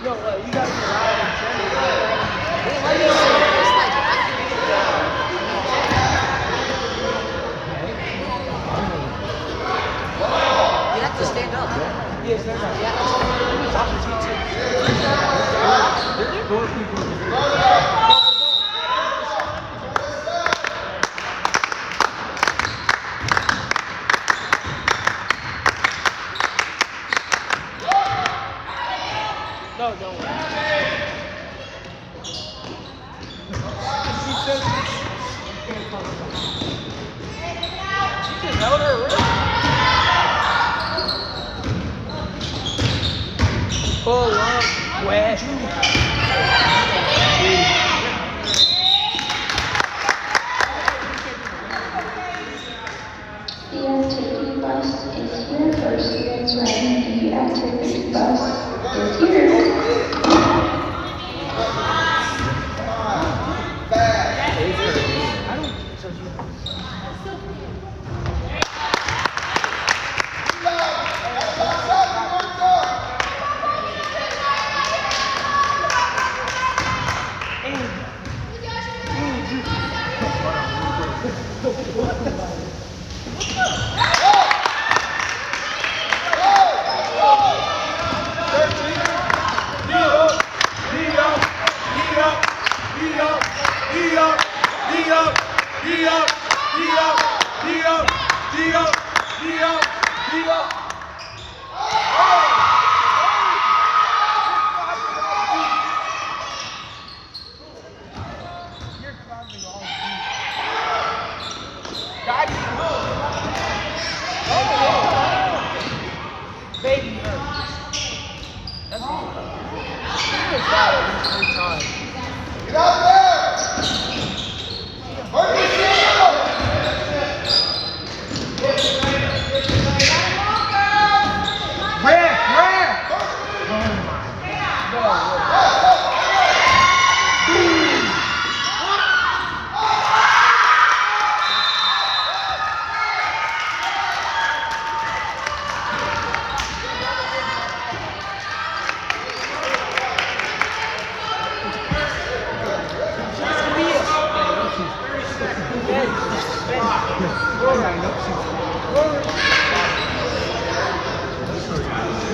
You gotta be loud and general. Why do you say this like you have to stand up. Yes, that's right. You have to No, don't worry. She said she can't talk about it. She just held her wrist. Pull up, wet. The activity bus is here for students riding the activity bus is here. I don't think so. Baby hurt. That's all. She was fouled at least 3 times. Get out there!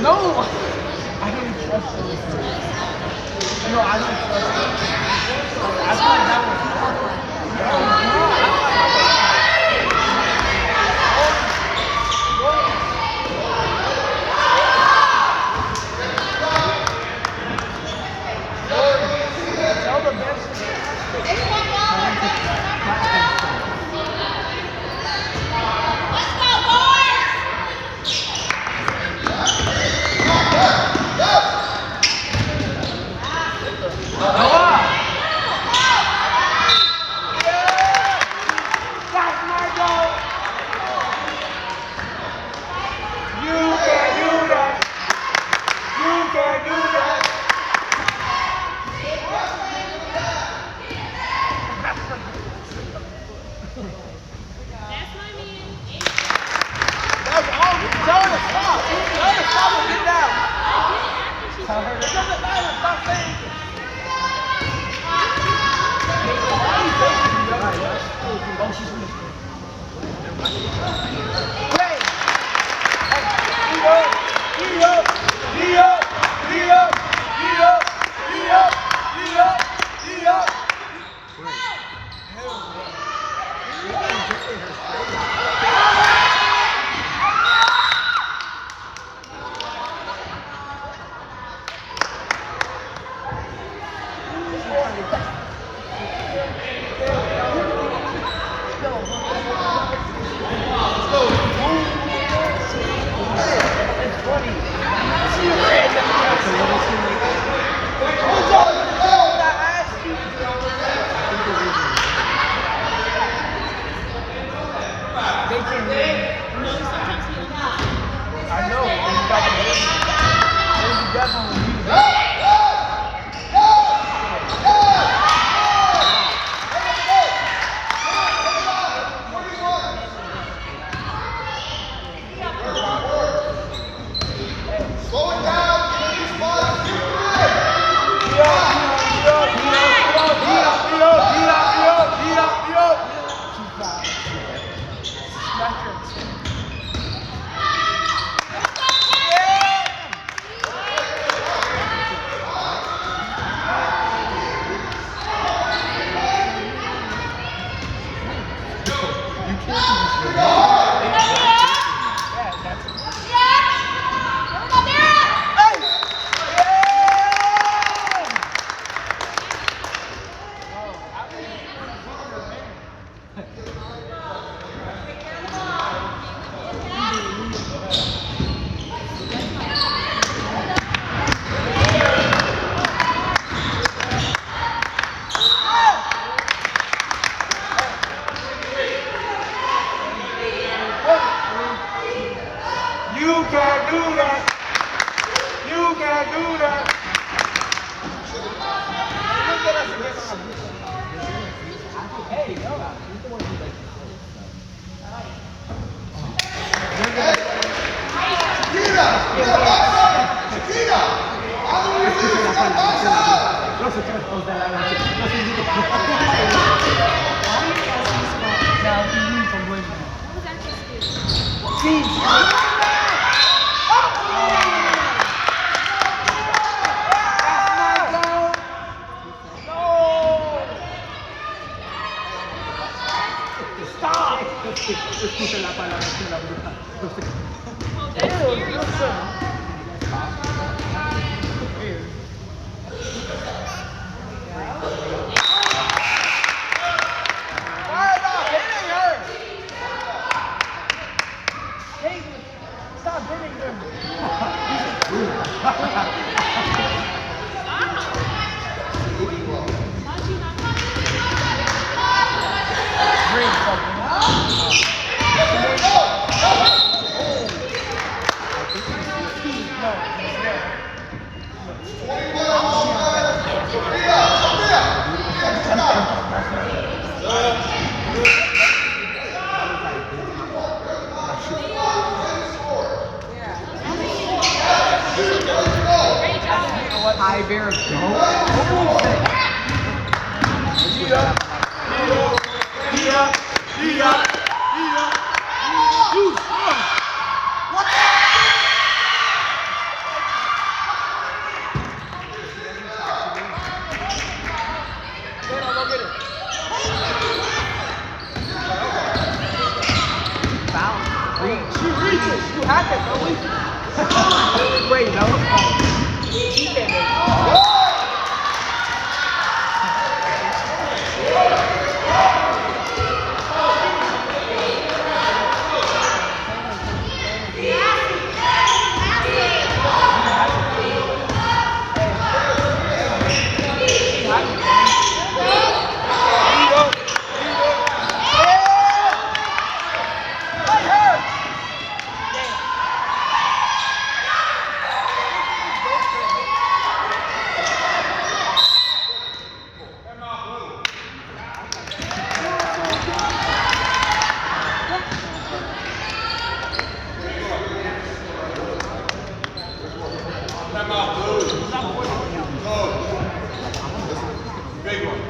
No! I don't trust her. No, I don't trust her. I thought that was tell the best. Tell her to stop. Tell her to stop and get down. can't do that. Look at us against our Hey, yo. Stop hitting them. Bring something. High bear go. She reaches. You have to go. Wait, no. She can't make it. Big one.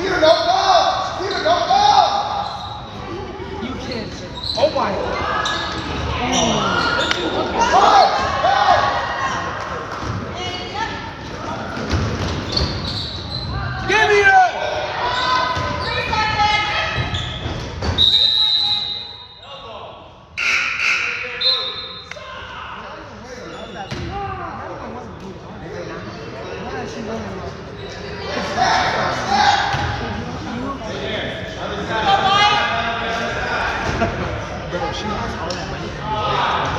Peter, no! Bro, she has all the money in the world.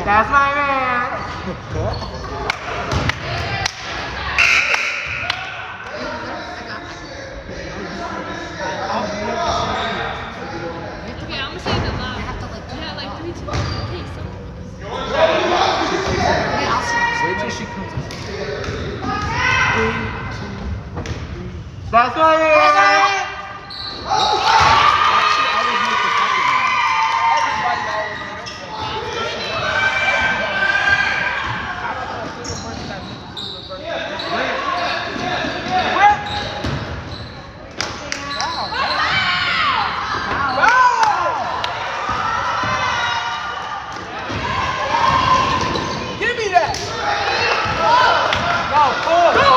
That's my man. Okay, I'm gonna say it loud. Yeah, like 3, 2, 1. Okay, so. Wait till she comes up. That's my man. Actually, I would make the second one. Give me that! Go!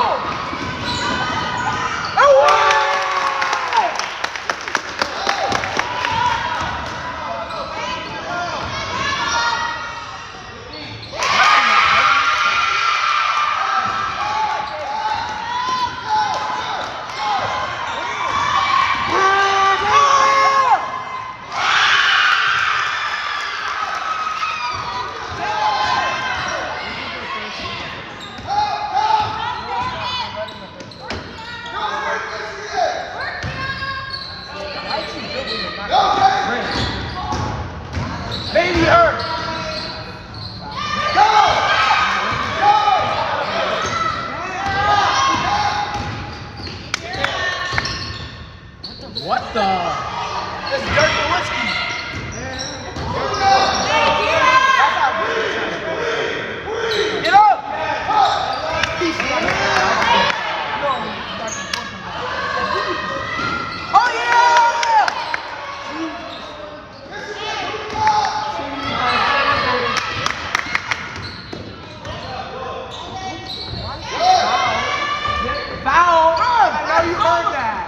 Baby hurt! What the? It's Dirk Nowitzki. Get up! Oh yeah! Foul! I know you heard that.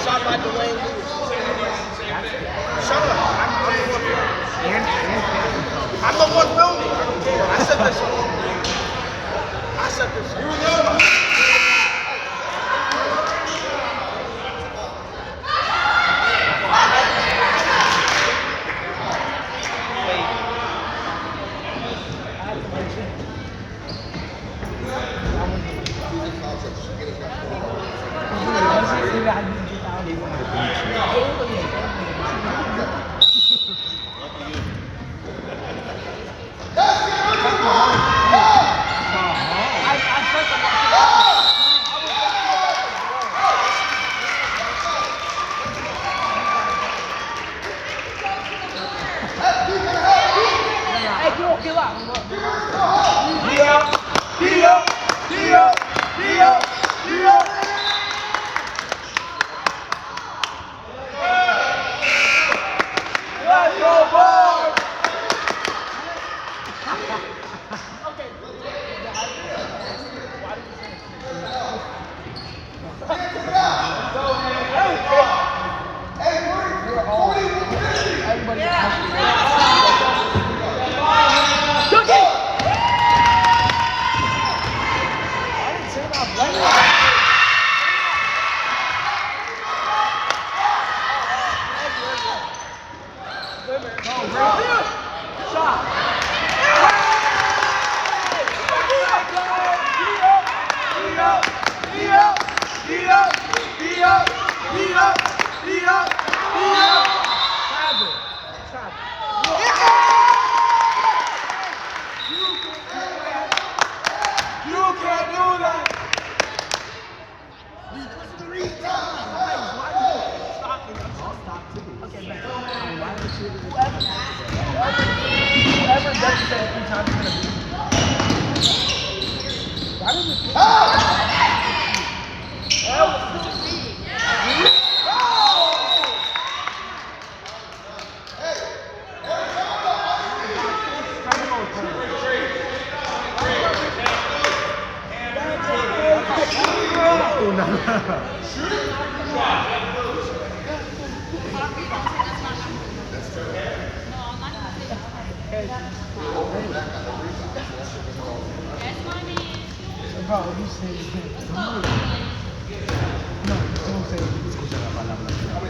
Shot by Dwayne Lewis. Shut up. I'm the one filming. I said this. I said this. Whoever doesn't say it 3 times is gonna beat you. Why does it feel Bro, you say it. No, don't say it. Scusa la palabra. Come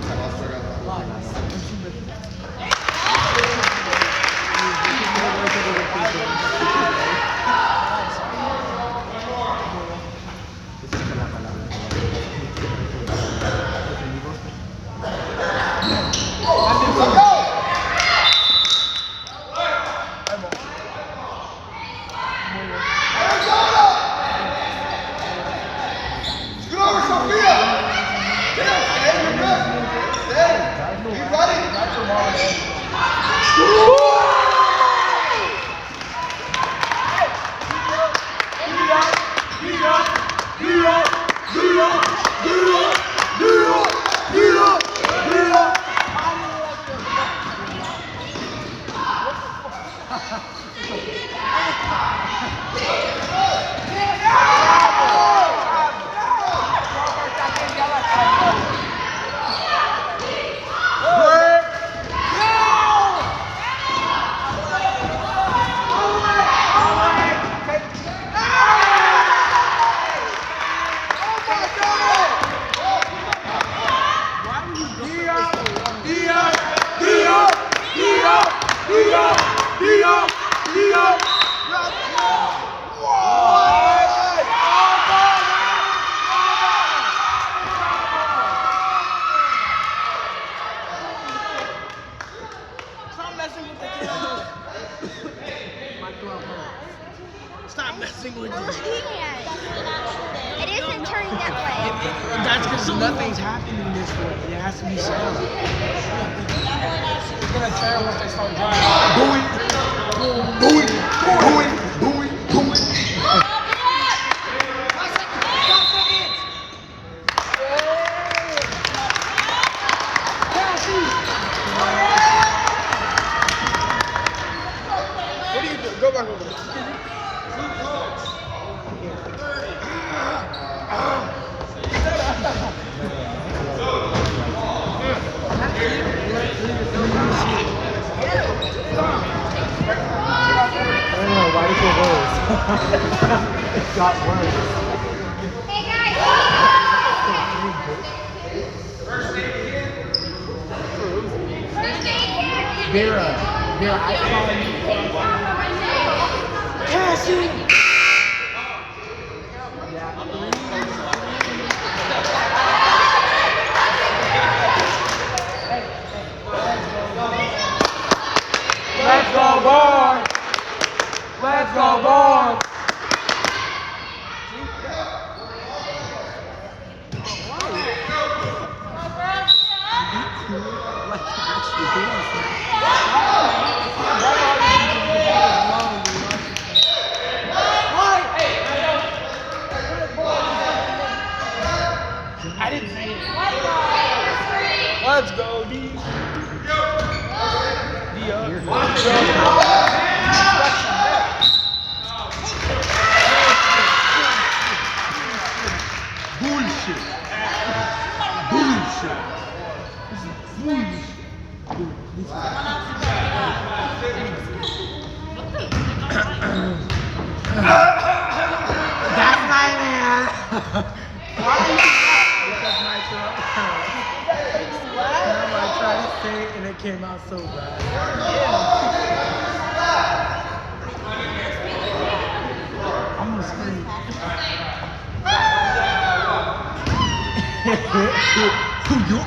Stop messing with We're me. looking at it. It isn't turning that way. That's because nothing's happening this way. It has to be sound. It's gonna turn once they start driving. Do it. What do you do? Go back over there. I don't know, why did it get worse? It got worse. Vera, I call you. Cassie! Let's go, boys! Let's go, boys! I didn't say it. Let's go, D. Bullshit. That's my man! Why are you because my throat hurts. I tried to say it and it came out so bad. I'm gonna scream. Who you?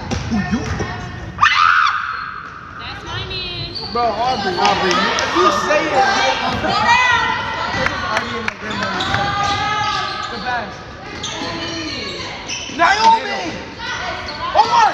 That's my man. Bro, Aubrey, if you say it, The best. Naomi! Oh my!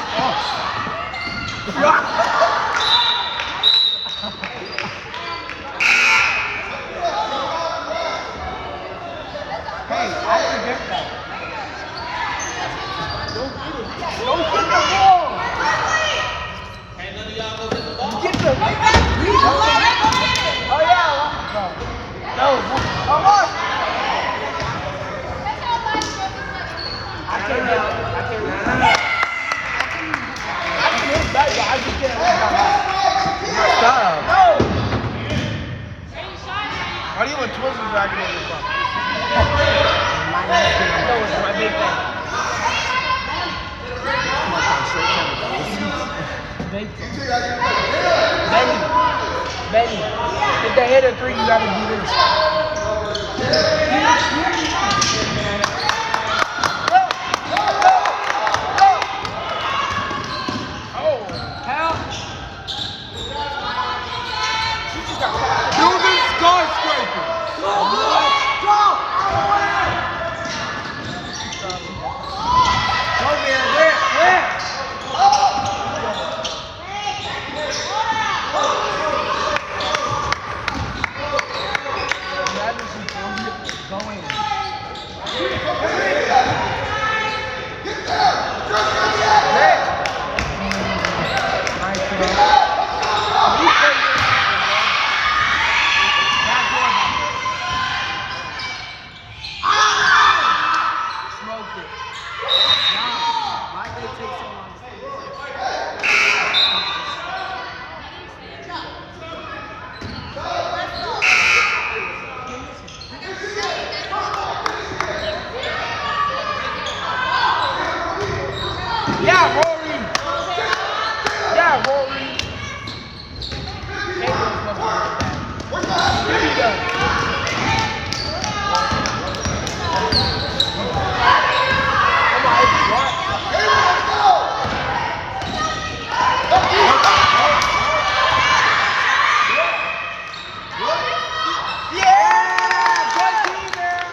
I can hit back, but I just can't hit back. Stop. No! Why do you want Twizzlers back in the front? No, it's my big thing. Benny, if they hit a three, you gotta do this. Oh, Help. she just got caught. Building skyscraper. Go there. Where? Imagine she throws it going. Nice throw. Smoked it. Why they take so long? Yeah, Rory. Yeah, Rory. Taylor's supposed to be that. Here we go. Come on, it's what? Yeah! Good team there!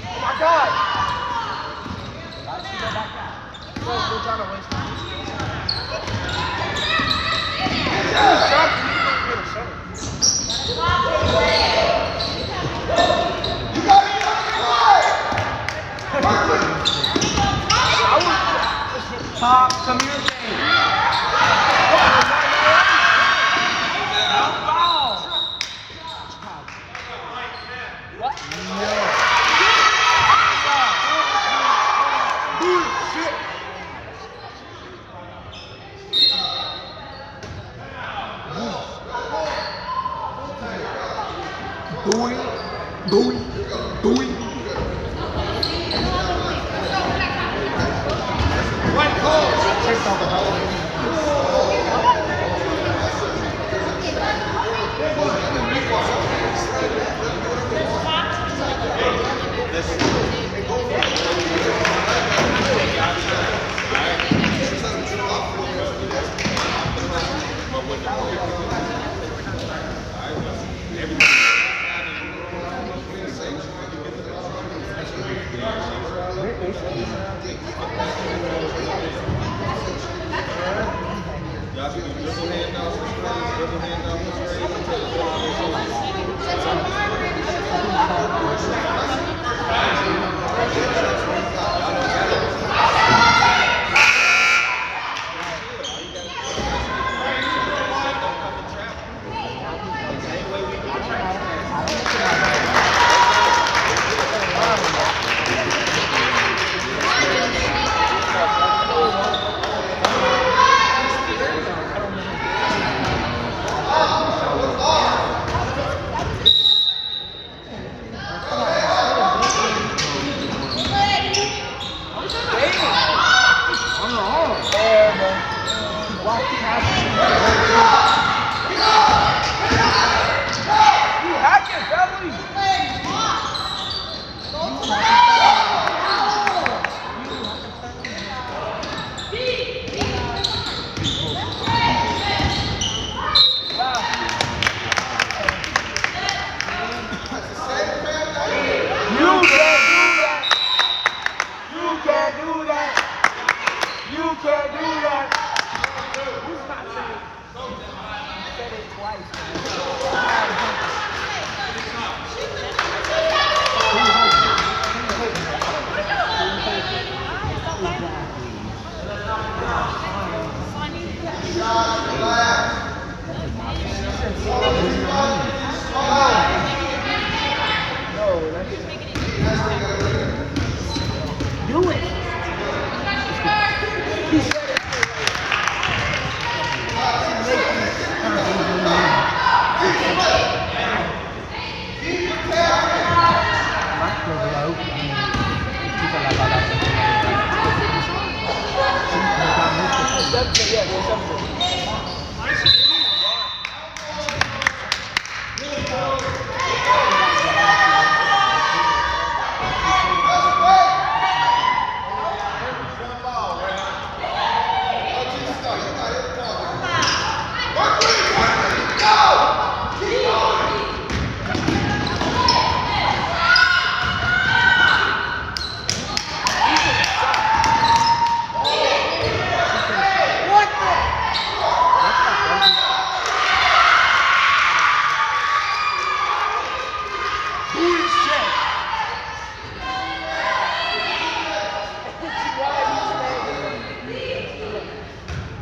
Oh my God! Go trying to waste time. Shot, you don't get a shot. Pop, come here, Jay. Doing.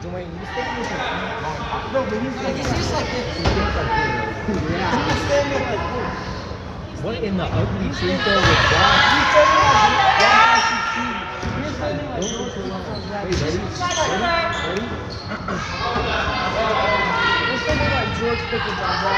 Dwayne, you think he's like, no, but he's like, he's just like this. He thinks like this. Yeah. He's standing like this. What in the ugly tree though with that? He's standing like this. He's standing like this. Wait, ready? Ready? He's standing like George Pickens on that.